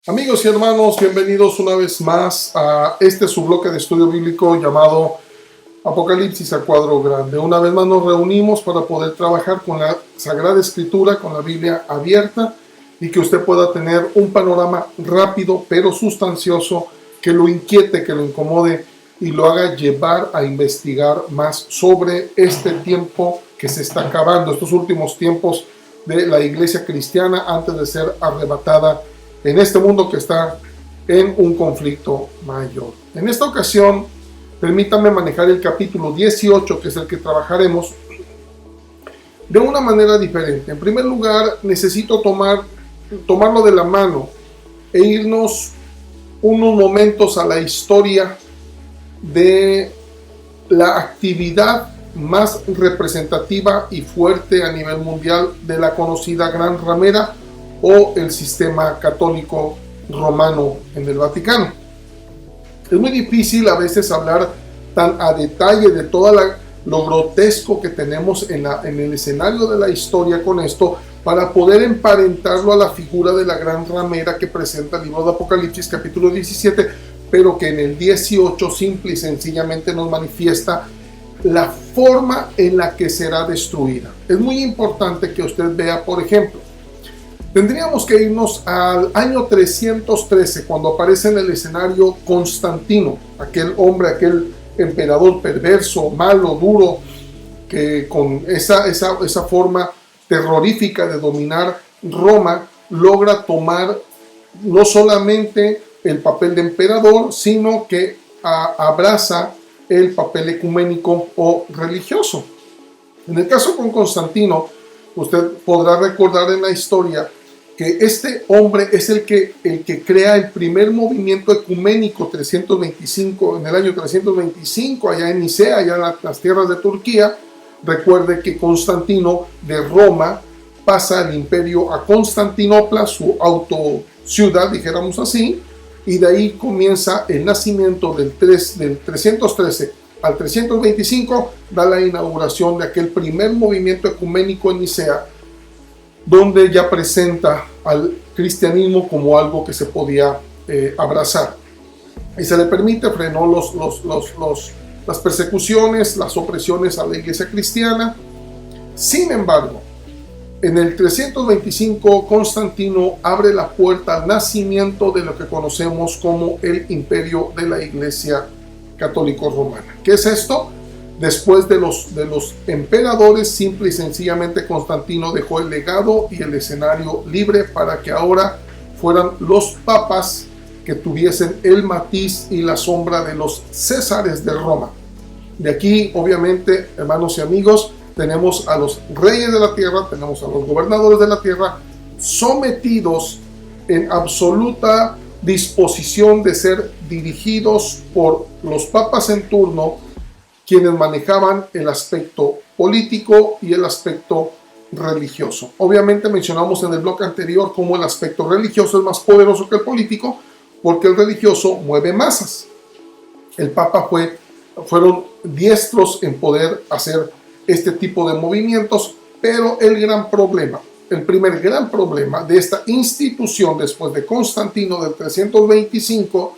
Amigos y hermanos, bienvenidos una vez más a este subbloque de estudio bíblico llamado Apocalipsis a cuadro grande. Una vez más nos reunimos para poder trabajar con la Sagrada Escritura, con la Biblia abierta, y que usted pueda tener un panorama rápido pero sustancioso que lo inquiete, que lo incomode y lo haga llevar a investigar más sobre este tiempo que se está acabando, estos últimos tiempos de la iglesia cristiana antes de ser arrebatada en este mundo que está en un conflicto mayor. En esta ocasión, permítanme manejar el capítulo 18, que es el que trabajaremos, de una manera diferente. En primer lugar, necesito tomarlo de la mano e irnos unos momentos a la historia de la actividad más representativa y fuerte a nivel mundial de la conocida Gran Ramera o el sistema católico romano en el Vaticano. Es muy difícil a veces hablar tan a detalle de todo lo grotesco que tenemos en el escenario de la historia con esto, para poder emparentarlo a la figura de la Gran Ramera que presenta el libro de Apocalipsis capítulo 17, pero que en el 18 simple y sencillamente nos manifiesta la forma en la que será destruida. Es muy importante que usted vea, por ejemplo, tendríamos que irnos al año 313, cuando aparece en el escenario Constantino, aquel hombre, aquel emperador perverso, malo, duro, que con esa forma terrorífica de dominar Roma, logra tomar no solamente el papel de emperador, sino que abraza el papel ecuménico o religioso. En el caso con Constantino, usted podrá recordar en la historia que este hombre es el que crea el primer movimiento ecuménico en el año 325, allá en Nicea, allá en las tierras de Turquía. Recuerde que Constantino de Roma pasa el imperio a Constantinopla, su autociudad, dijéramos así, y de ahí comienza el nacimiento del 313 al 325, da la inauguración de aquel primer movimiento ecuménico en Nicea, donde ya presenta al cristianismo como algo que se podía abrazar. Y se le permite, frenó las persecuciones, las opresiones a la iglesia cristiana. Sin embargo, en el 325 Constantino abre la puerta al nacimiento de lo que conocemos como el imperio de la iglesia católico romana. ¿Qué es esto? Después de los emperadores, simple y sencillamente Constantino dejó el legado y el escenario libre para que ahora fueran los papas que tuviesen el matiz y la sombra de los césares de Roma. De aquí, obviamente, hermanos y amigos, tenemos a los reyes de la tierra, tenemos a los gobernadores de la tierra, sometidos en absoluta disposición de ser dirigidos por los papas en turno, quienes manejaban el aspecto político y el aspecto religioso. Obviamente mencionamos en el bloque anterior cómo el aspecto religioso es más poderoso que el político, porque el religioso mueve masas. El Papa fueron diestros en poder hacer este tipo de movimientos, pero el primer gran problema de esta institución después de Constantino del 325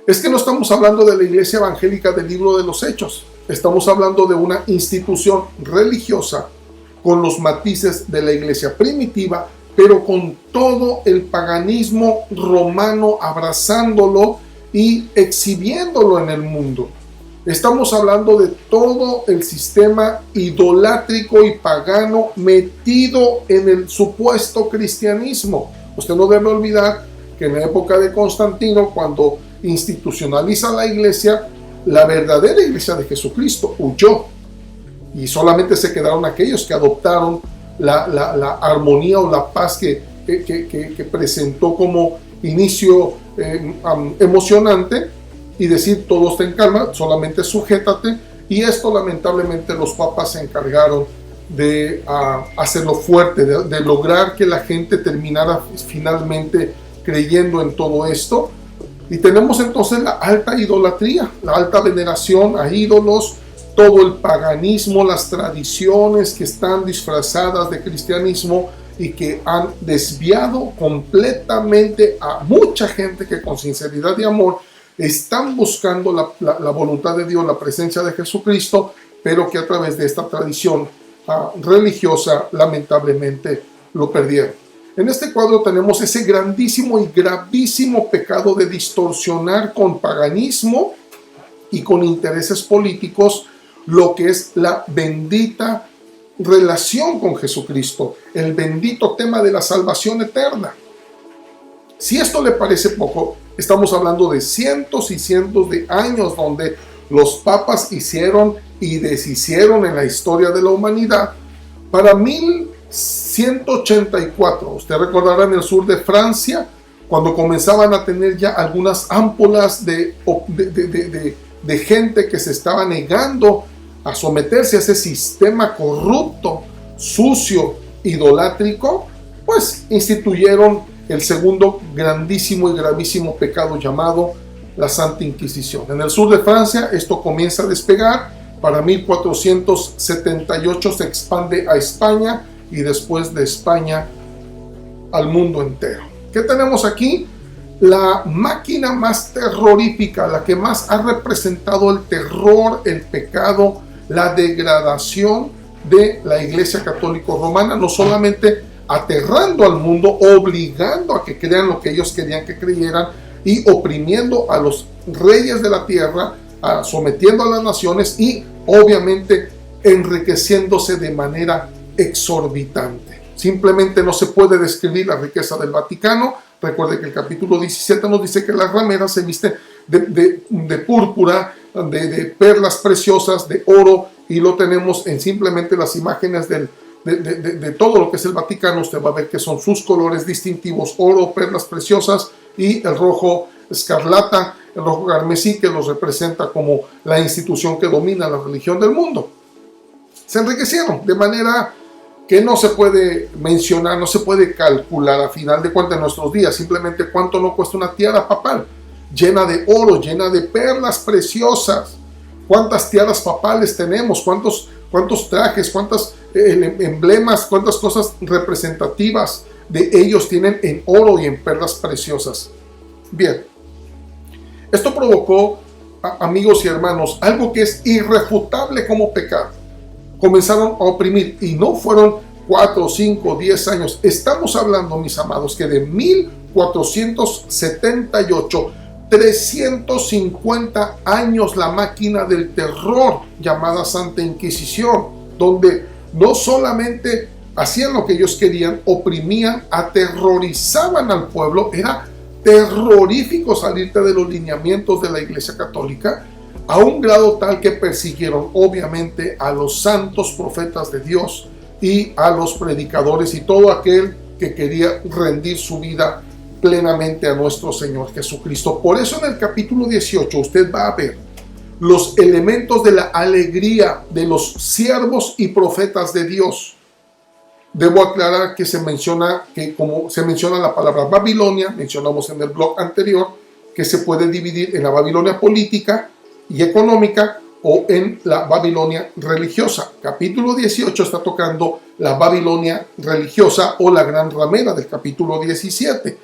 es que no estamos hablando de la iglesia evangélica del libro de los Hechos. Estamos hablando de una institución religiosa con los matices de la iglesia primitiva, pero con todo el paganismo romano abrazándolo y exhibiéndolo en el mundo. Estamos hablando de todo el sistema idolátrico y pagano metido en el supuesto cristianismo. Usted no debe olvidar que en la época de Constantino, cuando institucionaliza la iglesia, la verdadera iglesia de Jesucristo huyó y solamente se quedaron aquellos que adoptaron la armonía o la paz que presentó como inicio emocionante, y decir todo está en calma, solamente sujétate. Y esto lamentablemente los papas se encargaron de hacerlo fuerte, de lograr que la gente terminara finalmente creyendo en todo esto. Y tenemos entonces la alta idolatría, la alta veneración a ídolos, todo el paganismo, las tradiciones que están disfrazadas de cristianismo y que han desviado completamente a mucha gente que con sinceridad y amor están buscando la voluntad de Dios, la presencia de Jesucristo, pero que a través de esta tradición religiosa lamentablemente lo perdieron. En este cuadro tenemos ese grandísimo y gravísimo pecado de distorsionar con paganismo y con intereses políticos lo que es la bendita relación con Jesucristo, el bendito tema de la salvación eterna. Si esto le parece poco, estamos hablando de cientos y cientos de años donde los papas hicieron y deshicieron en la historia de la humanidad. Para 1184, usted recordará en el sur de Francia, cuando comenzaban a tener ya algunas ámpulas de gente que se estaba negando a someterse a ese sistema corrupto, sucio, idolátrico, pues instituyeron el segundo grandísimo y gravísimo pecado llamado la Santa Inquisición. En el sur de Francia esto comienza a despegar, para 1478 se expande a España y después de España al mundo entero. ¿Qué tenemos aquí? La máquina más terrorífica, la que más ha representado el terror, el pecado, la degradación de la Iglesia Católica Romana, no solamente aterrando al mundo, obligando a que crean lo que ellos querían que creyeran y oprimiendo a los reyes de la tierra, sometiendo a las naciones y obviamente enriqueciéndose de manera exorbitante. Simplemente no se puede describir la riqueza del Vaticano. Recuerde que el capítulo 17 nos dice que la ramera se viste de púrpura, de perlas preciosas, de oro, y lo tenemos en simplemente las imágenes de todo lo que es el Vaticano. Usted va a ver que son sus colores distintivos: oro, perlas preciosas y el rojo escarlata, el rojo carmesí, que los representa como la institución que domina la religión del mundo. Se enriquecieron de manera que no se puede mencionar, no se puede calcular a final de cuentas en nuestros días. Simplemente cuánto no cuesta una tiara papal llena de oro, llena de perlas preciosas. ¿Cuántas tiaras papales tenemos? ¿Cuántos trajes? ¿Cuántos emblemas? ¿Cuántas cosas representativas de ellos tienen en oro y en perlas preciosas? Bien, esto provocó, amigos y hermanos, algo que es irrefutable como pecado. Comenzaron a oprimir, y no fueron 4, 5, 10 años. Estamos hablando, mis amados, que de 1478, 350 años la máquina del terror llamada Santa Inquisición, donde no solamente hacían lo que ellos querían, oprimían, aterrorizaban al pueblo. Era terrorífico salirte de los lineamientos de la Iglesia Católica, a un grado tal que persiguieron obviamente a los santos profetas de Dios y a los predicadores y todo aquel que quería rendir su vida plenamente a nuestro Señor Jesucristo. Por eso en el capítulo 18 usted va a ver los elementos de la alegría de los siervos y profetas de Dios. Debo aclarar que se menciona que, como se menciona la palabra Babilonia, mencionamos en el blog anterior, que se puede dividir en la Babilonia política y económica o en la Babilonia religiosa. Capítulo 18 está tocando la Babilonia religiosa o la gran ramera del capítulo 17.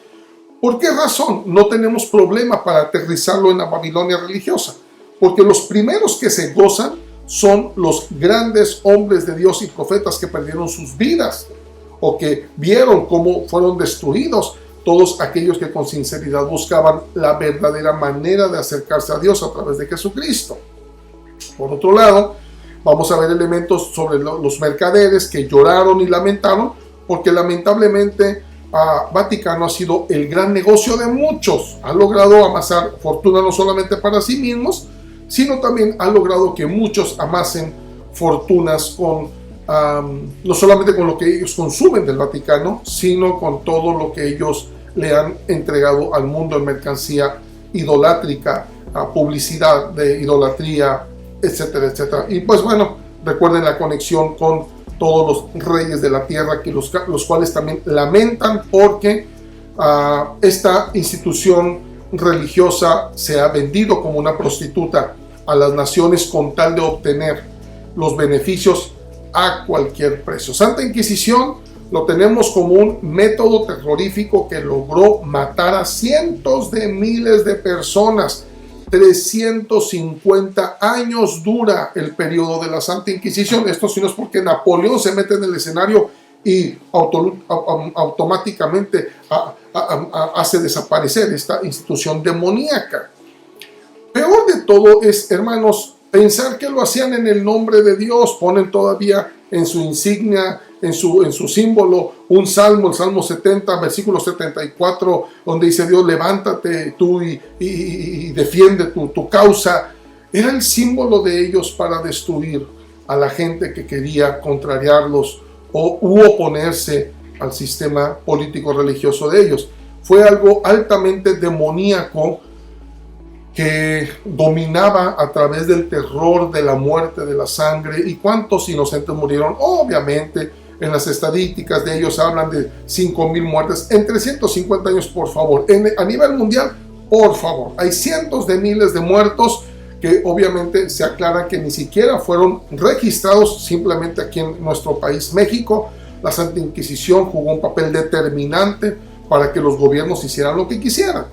¿Por qué razón no tenemos problema para aterrizarlo en la Babilonia religiosa? Porque los primeros que se gozan son los grandes hombres de Dios y profetas que perdieron sus vidas o que vieron cómo fueron destruidos todos aquellos que con sinceridad buscaban la verdadera manera de acercarse a Dios a través de Jesucristo. Por otro lado, vamos a ver elementos sobre los mercaderes que lloraron y lamentaron, porque lamentablemente Vaticano ha sido el gran negocio de muchos. Ha logrado amasar fortuna no solamente para sí mismos, sino también ha logrado que muchos amasen fortunas con no solamente con lo que ellos consumen del Vaticano, sino con todo lo que ellos le han entregado al mundo en mercancía idolátrica, publicidad de idolatría, etcétera, etcétera. Y pues bueno, recuerden la conexión con todos los reyes de la tierra, que los cuales también lamentan porque esta institución religiosa se ha vendido como una prostituta a las naciones con tal de obtener los beneficios a cualquier precio. Santa Inquisición lo tenemos como un método terrorífico que logró matar a cientos de miles de personas. 350 años dura el periodo de la Santa Inquisición. Esto sí no es porque Napoleón se mete en el escenario y automáticamente hace desaparecer esta institución demoníaca. Peor de todo es, hermanos, pensar que lo hacían en el nombre de Dios. Ponen todavía en su insignia, en su símbolo, un salmo, el Salmo 70, versículo 74, donde dice: Dios, levántate tú y defiende tu causa. Era el símbolo de ellos para destruir a la gente que quería contrariarlos u oponerse al sistema político religioso de ellos. Fue algo altamente demoníaco que dominaba a través del terror, de la muerte, de la sangre. ¿Y cuántos inocentes murieron? Obviamente, en las estadísticas de ellos hablan de 5,000 muertes en 350 años, por favor. A nivel mundial, por favor, hay cientos de miles de muertos que obviamente se aclara que ni siquiera fueron registrados. Simplemente aquí en nuestro país, México, la Santa Inquisición jugó un papel determinante para que los gobiernos hicieran lo que quisieran.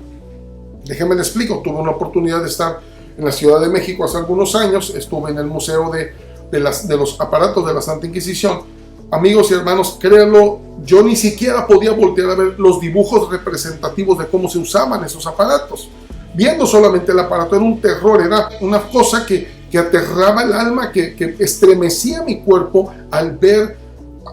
Déjenme les explico. Tuve una oportunidad de estar en la Ciudad de México hace algunos años. Estuve en el Museo de los Aparatos de la Santa Inquisición. Amigos y hermanos, créanlo, yo ni siquiera podía voltear a ver los dibujos representativos de cómo se usaban esos aparatos. Viendo solamente el aparato era un terror, era una cosa que aterraba el alma, que estremecía mi cuerpo al ver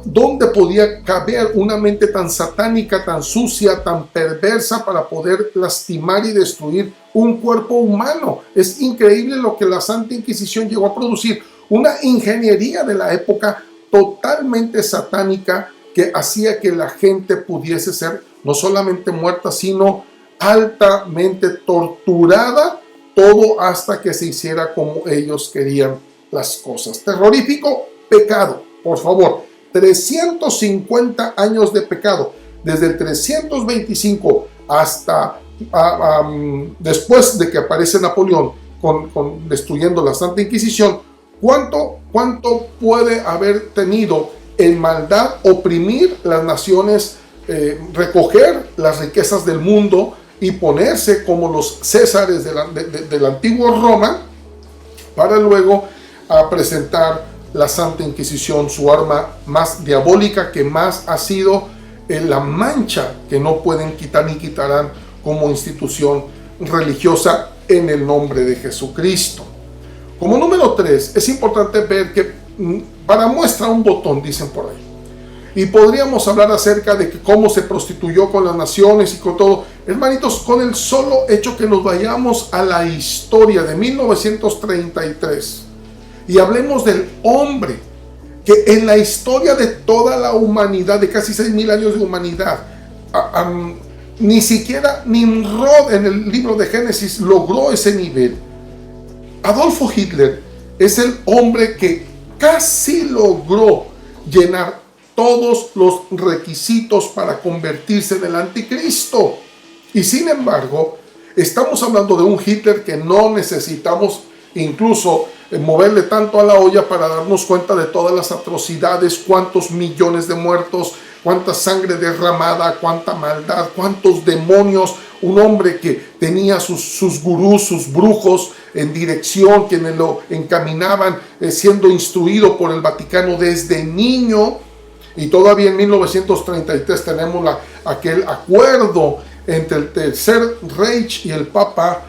dónde podía caber una mente tan satánica, tan sucia, tan perversa para poder lastimar y destruir un cuerpo humano. Es increíble lo que la Santa Inquisición llegó a producir. Una ingeniería de la época totalmente satánica que hacía que la gente pudiese ser no solamente muerta, sino altamente torturada, todo hasta que se hiciera como ellos querían las cosas. Terrorífico pecado, por favor. 350 años de pecado, desde el 325 hasta después de que aparece Napoleón destruyendo la Santa Inquisición. ¿Cuánto puede haber tenido en maldad oprimir las naciones, recoger las riquezas del mundo y ponerse como los césares del antiguo Roma, para luego presentar la Santa Inquisición, su arma más diabólica, que más ha sido la mancha que no pueden quitar ni quitarán como institución religiosa en el nombre de Jesucristo? Como número 3, es importante ver que para muestra un botón, dicen por ahí. Y podríamos hablar acerca de cómo se prostituyó con las naciones y con todo. Hermanitos, con el solo hecho que nos vayamos a la historia de 1933 y hablemos del hombre que en la historia de toda la humanidad, de casi 6,000 años de humanidad, ni siquiera Nimrod en el libro de Génesis logró ese nivel. Adolfo Hitler es el hombre que casi logró llenar todos los requisitos para convertirse en el anticristo. Y sin embargo, estamos hablando de un Hitler que no necesitamos incluso moverle tanto a la olla para darnos cuenta de todas las atrocidades, cuántos millones de muertos, cuánta sangre derramada, cuánta maldad, cuántos demonios. Un hombre que tenía sus gurús, sus brujos en dirección, quienes lo encaminaban, siendo instruido por el Vaticano desde niño. Y todavía en 1933 tenemos aquel acuerdo entre el Tercer Reich y el Papa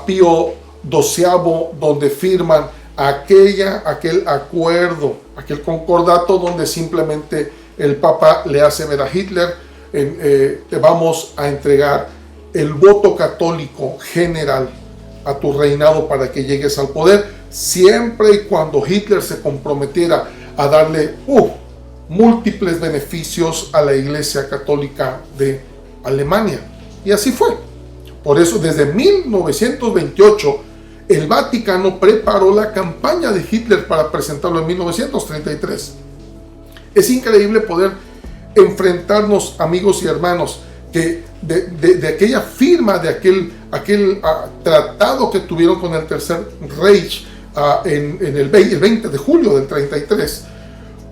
Pío XII, donde firman aquel acuerdo, aquel concordato, donde simplemente el Papa le hace ver a Hitler: te vamos a entregar el voto católico general a tu reinado para que llegues al poder, siempre y cuando Hitler se comprometiera a darle múltiples beneficios a la Iglesia Católica de Alemania. Y así fue. Por eso, desde 1928, el Vaticano preparó la campaña de Hitler para presentarlo en 1933. Es increíble poder enfrentarnos, amigos y hermanos, que de aquella firma, de aquel tratado que tuvieron con el Tercer Reich el 20 de julio del 33,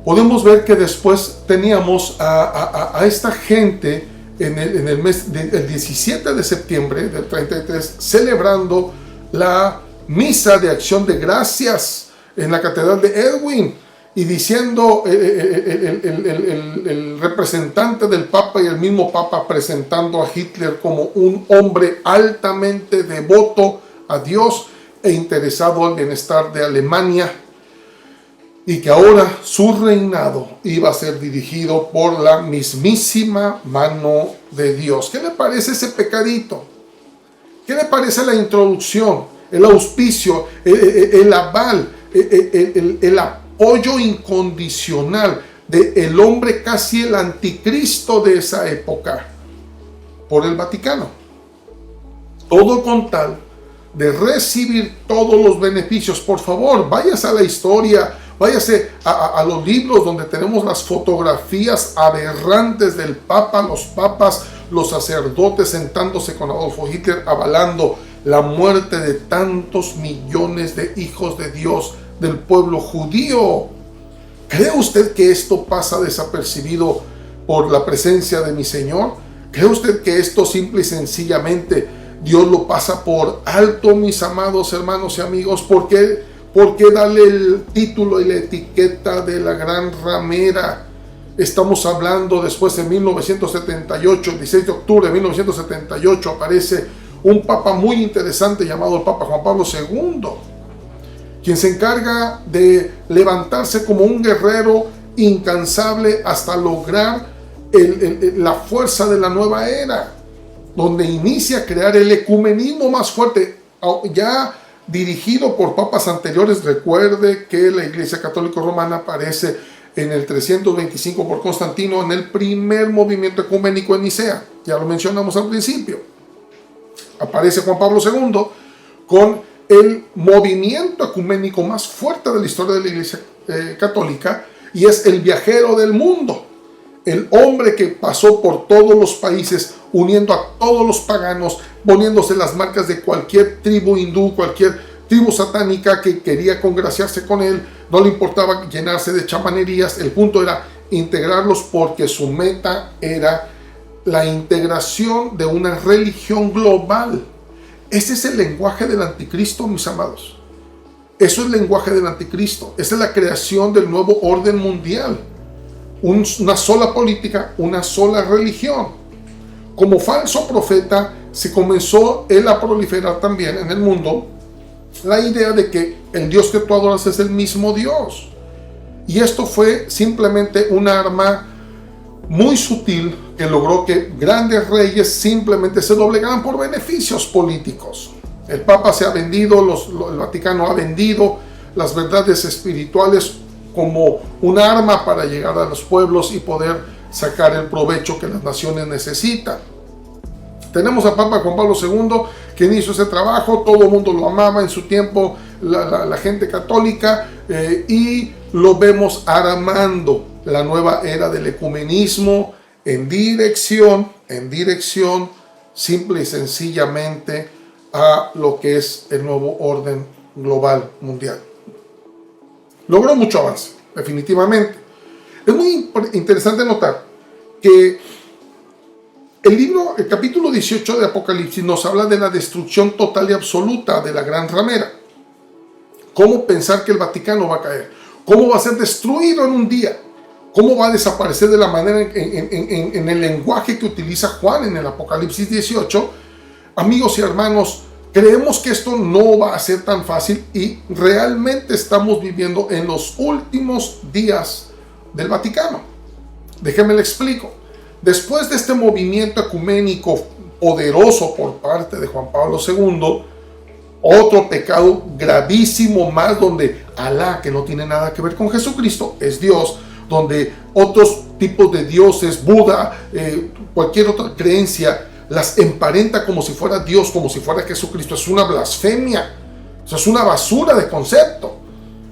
podemos ver que después teníamos a esta gente en el mes del 17 de septiembre del 33 celebrando la misa de acción de gracias en la catedral de Edwin, y diciendo el representante del Papa y el mismo Papa presentando a Hitler como un hombre altamente devoto a Dios e interesado en el bienestar de Alemania, y que ahora su reinado iba a ser dirigido por la mismísima mano de Dios. ¿Qué le parece ese pecadito? ¿Qué le parece la introducción, el auspicio, el aval, el apoyo incondicional del hombre casi el anticristo de esa época por el Vaticano? Todo con tal de recibir todos los beneficios. Por favor, váyase a la historia, váyase a los libros donde tenemos las fotografías aberrantes del Papa, los papas, los sacerdotes sentándose con Adolfo Hitler, avalando la muerte de tantos millones de hijos de Dios del pueblo judío. ¿Cree usted que esto pasa desapercibido por la presencia de mi Señor? ¿Cree usted que esto simple y sencillamente Dios lo pasa por alto, mis amados hermanos y amigos? ¿Por qué darle el título y la etiqueta de la gran ramera? Estamos hablando después de 1978, el 16 de octubre de 1978, aparece un papa muy interesante llamado el Papa Juan Pablo II, quien se encarga de levantarse como un guerrero incansable hasta lograr la fuerza de la nueva era, donde inicia a crear el ecumenismo más fuerte, ya dirigido por papas anteriores. Recuerde que la Iglesia Católica Romana aparece en el 325 por Constantino en el primer movimiento ecuménico en Nicea. Ya lo mencionamos al principio. Aparece Juan Pablo II con el movimiento ecuménico más fuerte de la historia de la Iglesia Católica, y es el viajero del mundo, el hombre que pasó por todos los países, uniendo a todos los paganos, poniéndose las marcas de cualquier tribu hindú, cualquier tribu satánica que quería congraciarse con él. No le importaba llenarse de chamanerías, el punto era integrarlos, porque su meta era la integración de una religión global. Ese es el lenguaje del anticristo, mis amados. Eso es el lenguaje del anticristo. Esa es la creación del nuevo orden mundial. Una sola política, una sola religión. Como falso profeta, se comenzó él a proliferar también en el mundo la idea de que el Dios que tú adoras es el mismo Dios. Y esto fue simplemente un arma muy sutil que logró que grandes reyes simplemente se doblegaran por beneficios políticos. El Papa se ha vendido, el Vaticano ha vendido las verdades espirituales como un arma para llegar a los pueblos y poder sacar el provecho que las naciones necesitan. Tenemos a Papa Juan Pablo II, quien hizo ese trabajo. Todo el mundo lo amaba en su tiempo, la gente católica, y lo vemos armando la nueva era del ecumenismo en dirección simple y sencillamente a lo que es el nuevo orden global mundial. Logró mucho avance, definitivamente. Es muy interesante notar que el capítulo 18 de Apocalipsis nos habla de la destrucción total y absoluta de la gran ramera. ¿Cómo pensar que el Vaticano va a caer? ¿Cómo va a ser destruido en un día? ¿Cómo va a desaparecer de la manera en el lenguaje que utiliza Juan en el Apocalipsis 18? Amigos y hermanos, creemos que esto no va a ser tan fácil, y realmente estamos viviendo en los últimos días del Vaticano. Déjenme le explico. Después de este movimiento ecuménico poderoso por parte de Juan Pablo II, otro pecado gravísimo más, donde Alá, que no tiene nada que ver con Jesucristo, es Dios, donde otros tipos de dioses, Buda, cualquier otra creencia, las emparenta como si fuera Dios, como si fuera Jesucristo. Es una blasfemia, eso es una basura de concepto.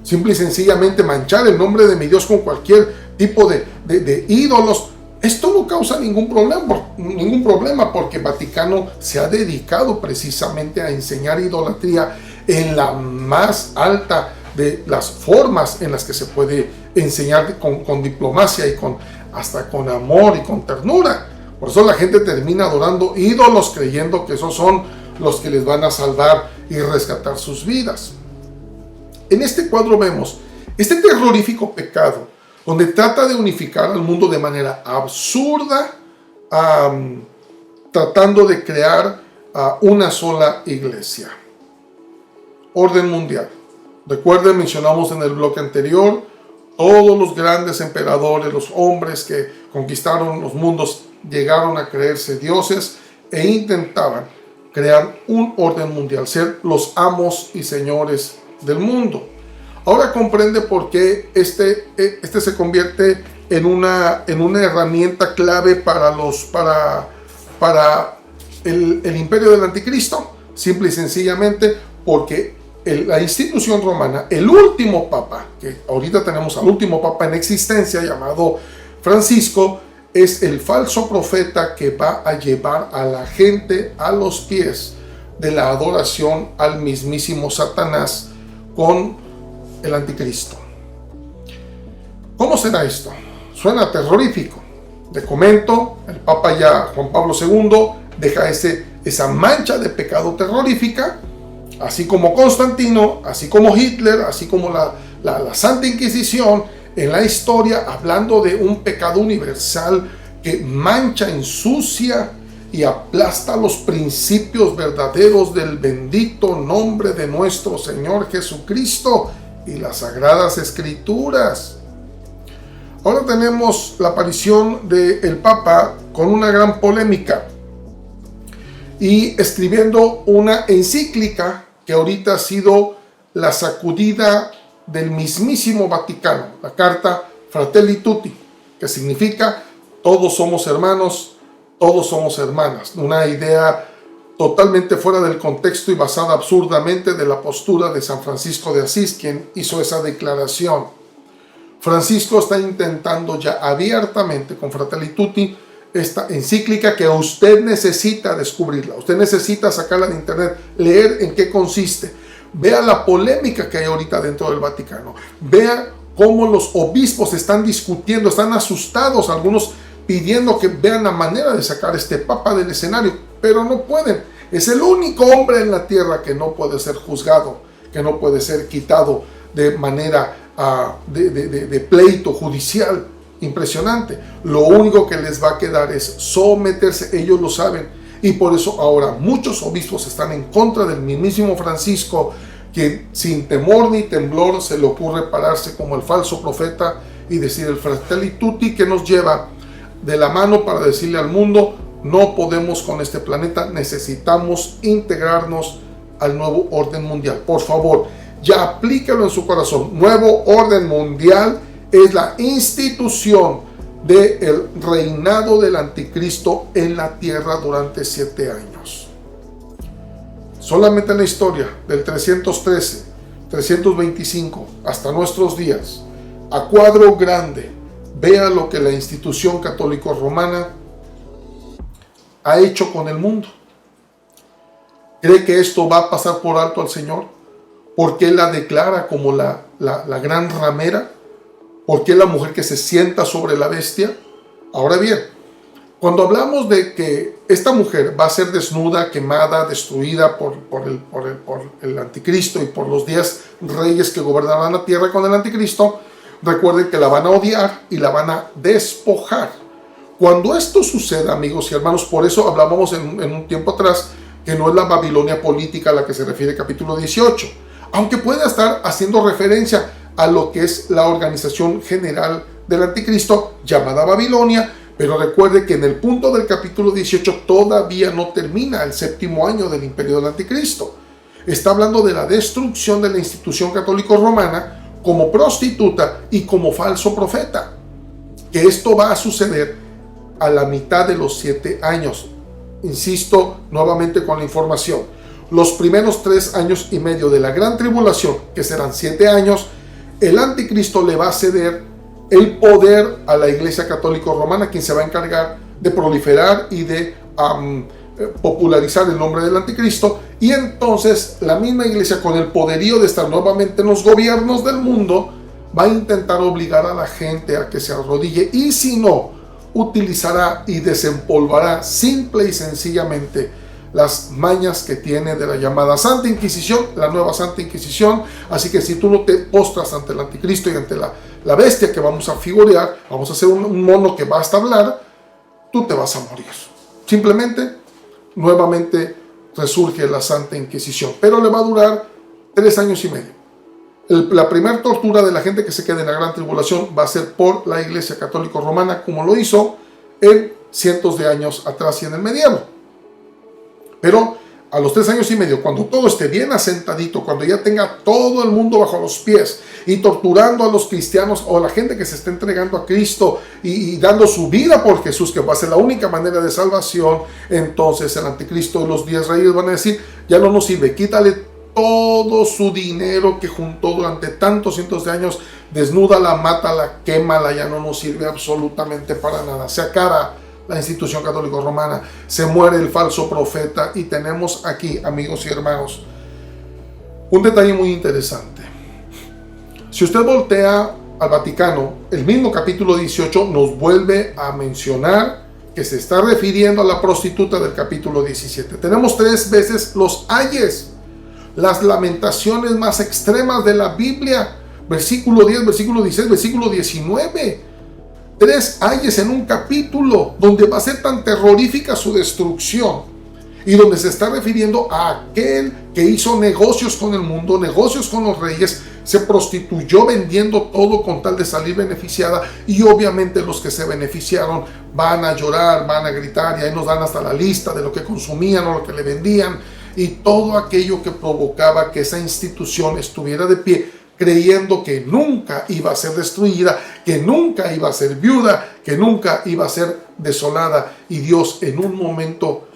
Simple y sencillamente manchar el nombre de mi Dios con cualquier tipo de ídolos. Esto no causa ningún problema, porque el Vaticano se ha dedicado precisamente a enseñar idolatría en la más alta de las formas en las que se puede enseñar con diplomacia y hasta con amor y con ternura. Por eso la gente termina adorando ídolos, creyendo que esos son los que les van a salvar y rescatar sus vidas. En este cuadro vemos este terrorífico pecado, donde trata de unificar al mundo de manera absurda, tratando de crear una sola iglesia. Orden mundial. Recuerden, mencionamos en el bloque anterior, todos los grandes emperadores, los hombres que conquistaron los mundos, llegaron a creerse dioses e intentaban crear un orden mundial, ser los amos y señores del mundo. Ahora comprende por qué este se convierte en una herramienta clave para el imperio del anticristo. Simple y sencillamente porque la institución romana, el último papa, que ahorita tenemos al último papa en existencia llamado Francisco, es el falso profeta que va a llevar a la gente a los pies de la adoración al mismísimo Satanás con el anticristo. ¿Cómo será esto? Suena terrorífico. Te comento, el Papa ya Juan Pablo II deja esa mancha de pecado terrorífica, así como Constantino, así como Hitler, así como la Santa Inquisición, en la historia, hablando de un pecado universal que mancha, ensucia y aplasta los principios verdaderos del bendito nombre de nuestro Señor Jesucristo y las Sagradas Escrituras. Ahora tenemos la aparición del Papa con una gran polémica y escribiendo una encíclica que ahorita ha sido la sacudida del mismísimo Vaticano, la carta Fratelli Tutti, que significa todos somos hermanos, todos somos hermanas. Una idea totalmente fuera del contexto y basada absurdamente de la postura de San Francisco de Asís, quien hizo esa declaración. Francisco está intentando ya abiertamente con Fratelli Tutti esta encíclica que usted necesita descubrirla, usted necesita sacarla de internet, leer en qué consiste, vea la polémica que hay ahorita dentro del Vaticano, vea cómo los obispos están discutiendo, están asustados, algunos pidiendo que vean la manera de sacar a este papa del escenario, pero no pueden. Es el único hombre en la tierra que no puede ser juzgado, que no puede ser quitado de manera de pleito judicial. Impresionante. Lo único que les va a quedar es someterse, ellos lo saben, y por eso ahora muchos obispos están en contra del mismísimo Francisco, que sin temor ni temblor se le ocurre pararse como el falso profeta y decir el Fratelli Tutti, que nos lleva de la mano para decirle al mundo: no podemos con este planeta, necesitamos integrarnos al nuevo orden mundial. Por favor, ya aplíquelo en su corazón. Nuevo orden mundial es la institución del reinado del anticristo en la tierra durante 7 años. Solamente en la historia del 313, 325 hasta nuestros días, a cuadro grande, vea lo que la institución católico romana ha hecho con el mundo. ¿Cree que esto va a pasar por alto al Señor? ¿Por qué la declara como la gran ramera? ¿Por qué la mujer que se sienta sobre la bestia? Ahora bien, cuando hablamos de que esta mujer va a ser desnuda, quemada, destruida por el anticristo y por los 10 reyes que gobernarán la tierra con el anticristo, recuerden que la van a odiar y la van a despojar. Cuando esto suceda, amigos y hermanos, por eso hablábamos en un tiempo atrás que no es la Babilonia política a la que se refiere el capítulo 18, aunque pueda estar haciendo referencia a lo que es la organización general del anticristo llamada Babilonia, pero recuerde que en el punto del capítulo 18 todavía no termina el 7º año del imperio del anticristo. Está hablando de la destrucción de la institución católico romana como prostituta y como falso profeta, que esto va a suceder a la mitad de los 7 años. Insisto nuevamente con la información, los primeros 3 años y medio de la gran tribulación, que serán 7 años, el anticristo le va a ceder el poder a la iglesia católico romana, quien se va a encargar de proliferar y de popularizar el nombre del anticristo, y entonces la misma iglesia, con el poderío de estar nuevamente en los gobiernos del mundo, va a intentar obligar a la gente a que se arrodille, y si no, utilizará y desempolvará simple y sencillamente las mañas que tiene de la llamada Santa Inquisición, la nueva Santa Inquisición. Así que si tú no te postras ante el anticristo y ante la bestia que vamos a figurear, vamos a hacer un mono que va hasta hablar, tú te vas a morir. Simplemente, nuevamente resurge la Santa Inquisición, pero le va a durar 3 años y medio. La primera tortura de la gente que se quede en la Gran Tribulación va a ser por la Iglesia Católica Romana, como lo hizo en cientos de años atrás y en el medievo. Pero a los 3 años y medio, cuando todo esté bien asentadito, cuando ya tenga todo el mundo bajo los pies y torturando a los cristianos o a la gente que se está entregando a Cristo y dando su vida por Jesús, que va a ser la única manera de salvación, entonces el anticristo y los 10 reyes van a decir: ya no nos sirve, quítale todo su dinero que juntó durante tantos cientos de años, desnúdala, mátala, quémala, ya no nos sirve absolutamente para nada. Se acaba la institución católica romana, se muere el falso profeta, y tenemos aquí, amigos y hermanos, un detalle muy interesante. Si usted voltea al Vaticano, el mismo capítulo 18 nos vuelve a mencionar que se está refiriendo a la prostituta del capítulo 17. Tenemos 3 veces los ayes, las lamentaciones más extremas de la Biblia, versículo 10, versículo 16, versículo 19. 3 ayes en un capítulo donde va a ser tan terrorífica su destrucción, y donde se está refiriendo a aquel que hizo negocios con el mundo, negocios con los reyes, se prostituyó vendiendo todo con tal de salir beneficiada, y obviamente los que se beneficiaron van a llorar, van a gritar, y ahí nos dan hasta la lista de lo que consumían o lo que le vendían, y todo aquello que provocaba que esa institución estuviera de pie, creyendo que nunca iba a ser destruida, que nunca iba a ser viuda, que nunca iba a ser desolada. Y Dios, en un momento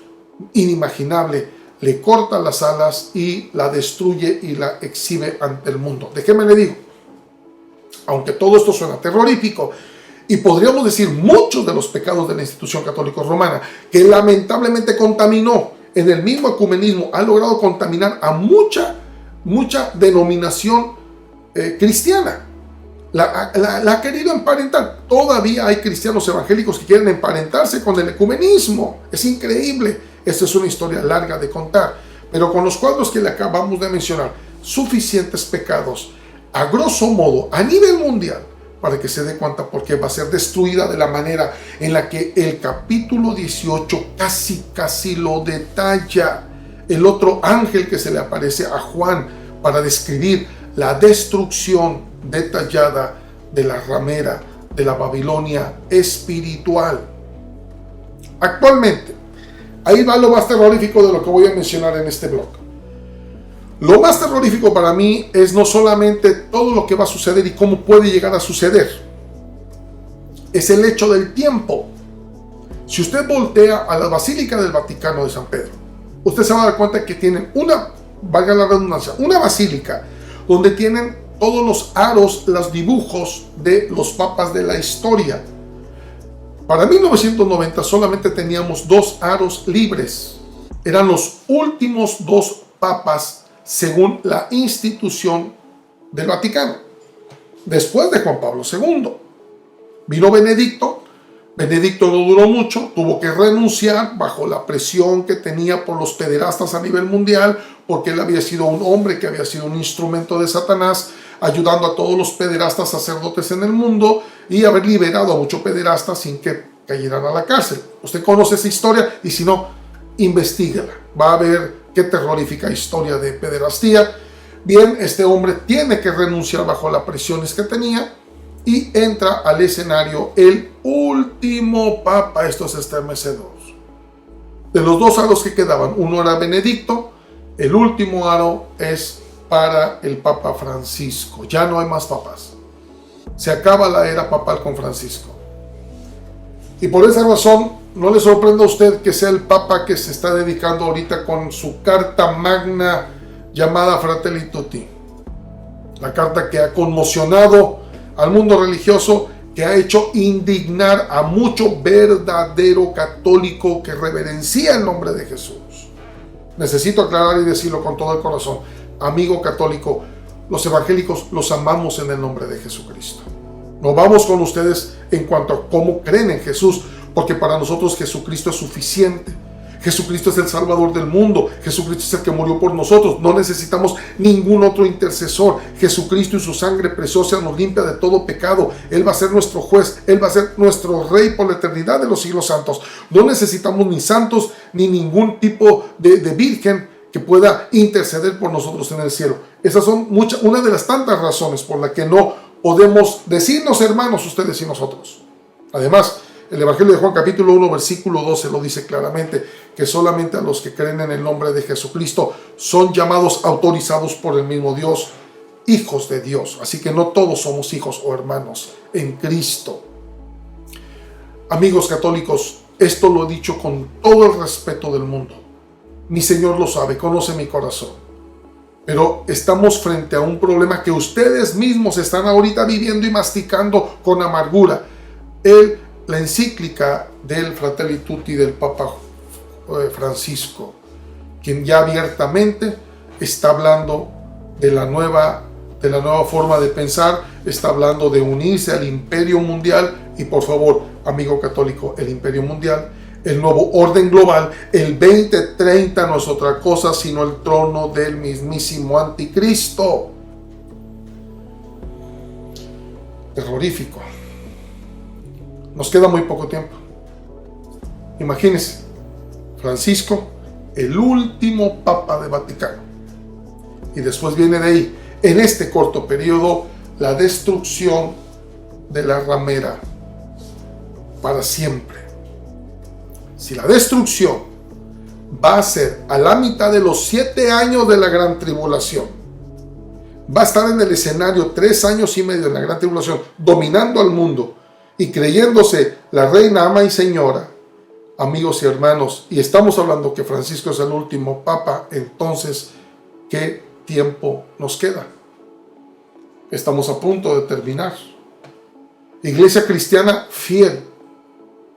inimaginable, le corta las alas y la destruye y la exhibe ante el mundo. Déjeme le digo, aunque todo esto suena terrorífico, y podríamos decir muchos de los pecados de la institución católica romana, que lamentablemente contaminó, en el mismo ecumenismo ha logrado contaminar a mucha denominación cristiana. La ha querido emparentar. Todavía hay cristianos evangélicos que quieren emparentarse con el ecumenismo. Es increíble. Esta es una historia larga de contar, pero con los cuadros que le acabamos de mencionar, suficientes pecados, a grosso modo, a nivel mundial, para que se dé cuenta por qué va a ser destruida de la manera en la que el capítulo 18 casi lo detalla. El otro ángel que se le aparece a Juan para describir la destrucción detallada de la ramera de la Babilonia espiritual. Actualmente, ahí va lo más terrorífico de lo que voy a mencionar en este blog. Lo más terrorífico para mí es no solamente todo lo que va a suceder y cómo puede llegar a suceder, es el hecho del tiempo. Si usted voltea a la Basílica del Vaticano de San Pedro, usted se va a dar cuenta que tienen valga la redundancia, una basílica donde tienen todos los aros, los dibujos de los papas de la historia. Para 1990 solamente teníamos 2 aros libres. Eran los últimos 2 papas según la institución del Vaticano. Después de Juan Pablo II, vino Benedicto. Benedicto no duró mucho, tuvo que renunciar bajo la presión que tenía por los pederastas a nivel mundial, porque él había sido un hombre que había sido un instrumento de Satanás, ayudando a todos los pederastas sacerdotes en el mundo y haber liberado a muchos pederastas sin que cayeran a la cárcel. Usted conoce esa historia, y si no, investíguela. Va a ver qué terrorífica historia de pederastía. Bien, este hombre tiene que renunciar bajo las presiones que tenía y entra al escenario el último papa. Esto es estremecedor. De los 2 aros que quedaban, uno era Benedicto, el último aro es para el Papa Francisco. Ya no hay más papas. Se acaba la era papal con Francisco. Y por esa razón, no le sorprenda a usted que sea el Papa que se está dedicando ahorita con su carta magna llamada Fratelli Tutti. La carta que ha conmocionado al mundo religioso, que ha hecho indignar a mucho verdadero católico que reverencia el nombre de Jesús. Necesito aclarar y decirlo con todo el corazón. Amigo católico, los evangélicos los amamos en el nombre de Jesucristo. No vamos con ustedes en cuanto a cómo creen en Jesús, porque para nosotros Jesucristo es suficiente. Jesucristo es el Salvador del mundo. Jesucristo es el que murió por nosotros. No necesitamos ningún otro intercesor. Jesucristo y su sangre preciosa nos limpia de todo pecado. Él va a ser nuestro juez. Él va a ser nuestro rey por la eternidad de los siglos santos. No necesitamos ni santos ni ningún tipo de virgen que pueda interceder por nosotros en el cielo. Esas son una de las tantas razones por las que no podemos decirnos hermanos ustedes y nosotros. Además, el Evangelio de Juan capítulo 1 versículo 12 lo dice claramente, que solamente a los que creen en el nombre de Jesucristo son llamados, autorizados por el mismo Dios, hijos de Dios. Así que no todos somos hijos o hermanos en Cristo. Amigos católicos, esto lo he dicho con todo el respeto del mundo. Mi Señor lo sabe, conoce mi corazón. Pero estamos frente a un problema que ustedes mismos están ahorita viviendo y masticando con amargura. La encíclica del Fratelli Tutti del Papa Francisco, quien ya abiertamente está hablando de la nueva forma de pensar, está hablando de unirse al imperio mundial. Y por favor, amigo católico, el imperio mundial, el nuevo orden global, el 2030 no es otra cosa sino el trono del mismísimo anticristo. Terrorífico. Nos queda muy poco tiempo. Imagínense, Francisco, el último papa de Vaticano. Y después viene de ahí, en este corto periodo, la destrucción de la ramera para siempre. Si la destrucción va a ser a la mitad de los 7 años de la gran tribulación, va a estar en el escenario 3 años y medio de la gran tribulación, dominando al mundo y creyéndose la reina, ama y señora, amigos y hermanos, y estamos hablando que Francisco es el último papa, entonces, ¿qué tiempo nos queda? Estamos a punto de terminar. Iglesia cristiana fiel,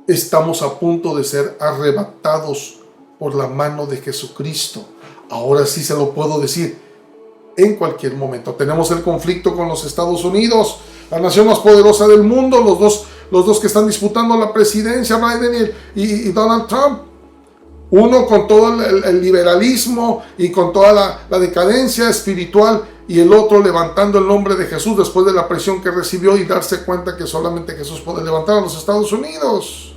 estamos a punto de ser arrebatados por la mano de Jesucristo. Ahora sí se lo puedo decir, en cualquier momento. Tenemos el conflicto con los Estados Unidos, la nación más poderosa del mundo, los dos que están disputando la presidencia, Biden y Donald Trump. Uno con todo el liberalismo y con toda la decadencia espiritual, y el otro levantando el nombre de Jesús después de la presión que recibió y darse cuenta que solamente Jesús puede levantar a los Estados Unidos.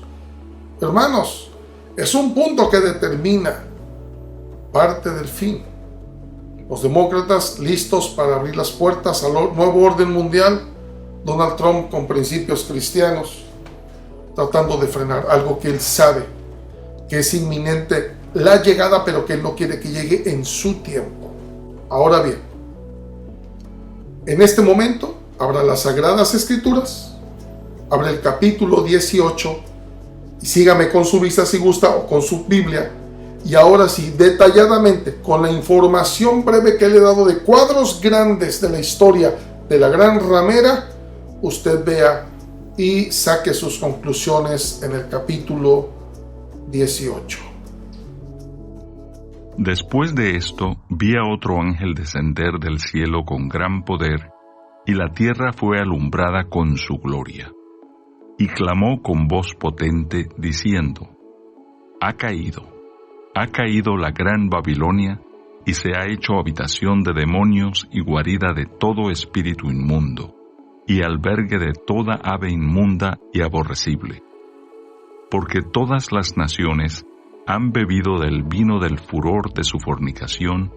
Hermanos, es un punto que determina parte del fin. Los demócratas listos para abrir las puertas al nuevo orden mundial, Donald Trump con principios cristianos, tratando de frenar algo que él sabe que es inminente la llegada, pero que él no quiere que llegue en su tiempo. Ahora bien, en este momento, abra las Sagradas Escrituras, abre el capítulo 18 y sígame con su vista si gusta o con su Biblia. Y ahora sí, detalladamente, con la información breve que le he dado de cuadros grandes de la historia de la gran ramera, usted vea y saque sus conclusiones en el capítulo 18. Después de esto, vi a otro ángel descender del cielo con gran poder, y la tierra fue alumbrada con su gloria. Y clamó con voz potente, diciendo: Ha caído la gran Babilonia, y se ha hecho habitación de demonios y guarida de todo espíritu inmundo, y albergue de toda ave inmunda y aborrecible. Porque todas las naciones han bebido del vino del furor de su fornicación,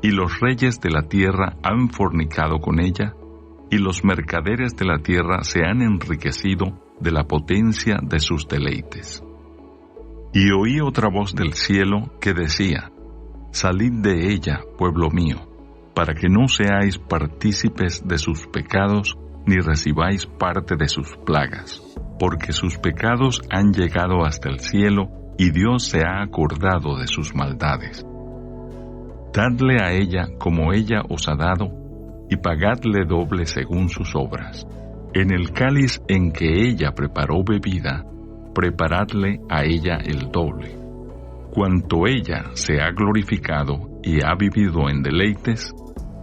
y los reyes de la tierra han fornicado con ella, y los mercaderes de la tierra se han enriquecido de la potencia de sus deleites. Y oí otra voz del cielo que decía: Salid de ella, pueblo mío, para que no seáis partícipes de sus pecados, ni recibáis parte de sus plagas, porque sus pecados han llegado hasta el cielo, y Dios se ha acordado de sus maldades. Dadle a ella como ella os ha dado, y pagadle doble según sus obras. En el cáliz en que ella preparó bebida, preparadle a ella el doble. Cuanto ella se ha glorificado y ha vivido en deleites,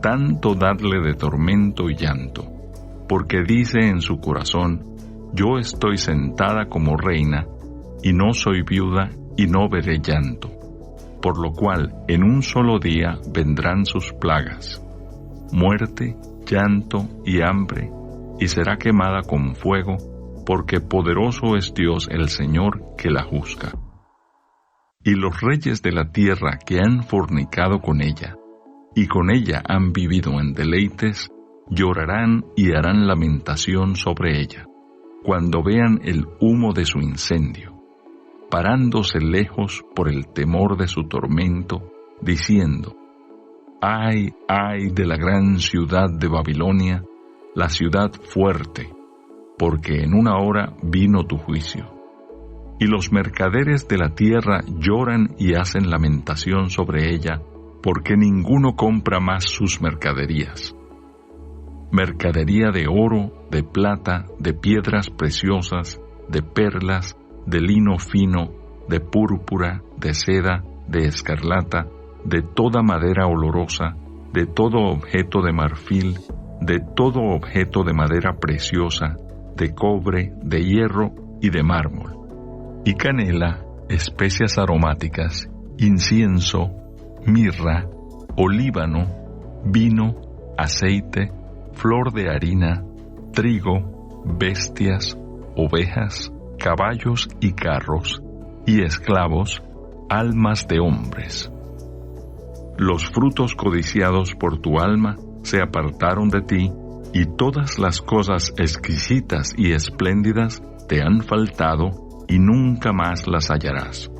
tanto dadle de tormento y llanto, porque dice en su corazón: yo estoy sentada como reina, y no soy viuda, y no veré llanto. Por lo cual en un solo día vendrán sus plagas: muerte, llanto y hambre, y será quemada con fuego, porque poderoso es Dios el Señor que la juzga. Y los reyes de la tierra que han fornicado con ella, y con ella han vivido en deleites, llorarán y harán lamentación sobre ella, cuando vean el humo de su incendio, parándose lejos por el temor de su tormento, diciendo: ay, ay de la gran ciudad de Babilonia, la ciudad fuerte, porque en una hora vino tu juicio. Y los mercaderes de la tierra lloran y hacen lamentación sobre ella, porque ninguno compra más sus mercaderías. Mercadería de oro, de plata, de piedras preciosas, de perlas, de lino fino, de púrpura, de seda, de escarlata, de toda madera olorosa, de todo objeto de marfil, de todo objeto de madera preciosa, de cobre, de hierro y de mármol, y canela, especias aromáticas, incienso, mirra, olíbano, vino, aceite, flor de harina, trigo, bestias, ovejas, caballos y carros, y esclavos, almas de hombres. Los frutos codiciados por tu alma se apartaron de ti, y todas las cosas exquisitas y espléndidas te han faltado, y nunca más las hallarás.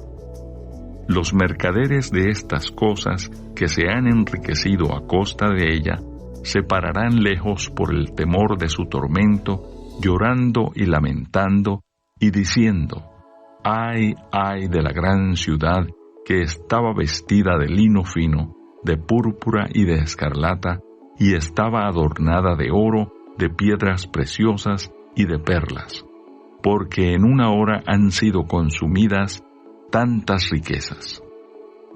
Los mercaderes de estas cosas que se han enriquecido a costa de ella, se pararán lejos por el temor de su tormento, llorando y lamentando, y diciendo: ay, ay de la gran ciudad que estaba vestida de lino fino, de púrpura y de escarlata, y estaba adornada de oro, de piedras preciosas y de perlas, porque en una hora han sido consumidas tantas riquezas.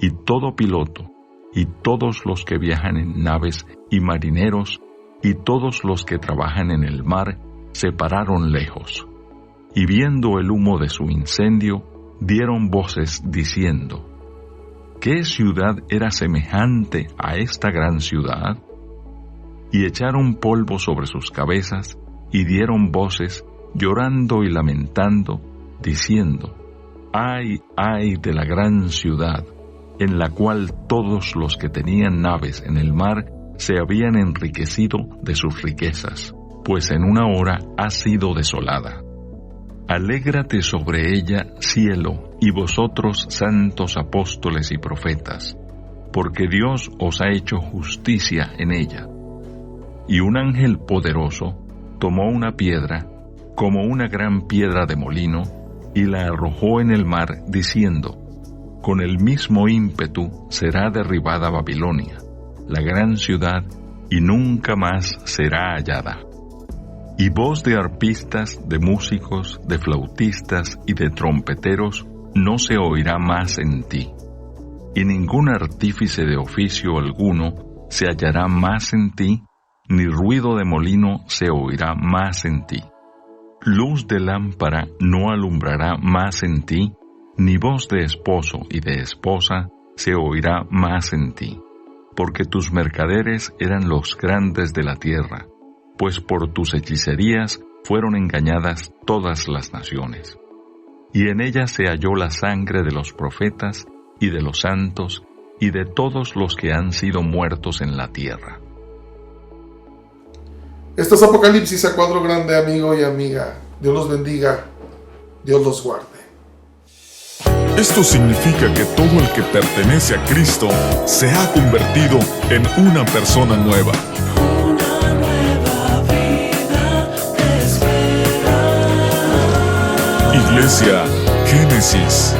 Y todo piloto, y todos los que viajan en naves, y marineros, y todos los que trabajan en el mar, se pararon lejos. Y viendo el humo de su incendio, dieron voces diciendo: ¿qué ciudad era semejante a esta gran ciudad? Y echaron polvo sobre sus cabezas, y dieron voces, llorando y lamentando, diciendo: ay, ay de la gran ciudad, en la cual todos los que tenían naves en el mar se habían enriquecido de sus riquezas, pues en una hora ha sido desolada. Alégrate sobre ella, cielo, y vosotros santos apóstoles y profetas, porque Dios os ha hecho justicia en ella. Y un ángel poderoso tomó una piedra, como una gran piedra de molino, y la arrojó en el mar, diciendo: con el mismo ímpetu será derribada Babilonia, la gran ciudad, y nunca más será hallada. Y voz de arpistas, de músicos, de flautistas y de trompeteros no se oirá más en ti, y ningún artífice de oficio alguno se hallará más en ti, ni ruido de molino se oirá más en ti. Luz de lámpara no alumbrará más en ti, ni voz de esposo y de esposa se oirá más en ti, porque tus mercaderes eran los grandes de la tierra, pues por tus hechicerías fueron engañadas todas las naciones. Y en ella se halló la sangre de los profetas y de los santos y de todos los que han sido muertos en la tierra. Esto es Apocalipsis a cuadro grande, amigo y amiga. Dios los bendiga, Dios los guarde. Esto significa que todo el que pertenece a Cristo se ha convertido en una persona nueva. Una nueva vida te espera. Iglesia Génesis.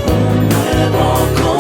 Un nuevo comienzo.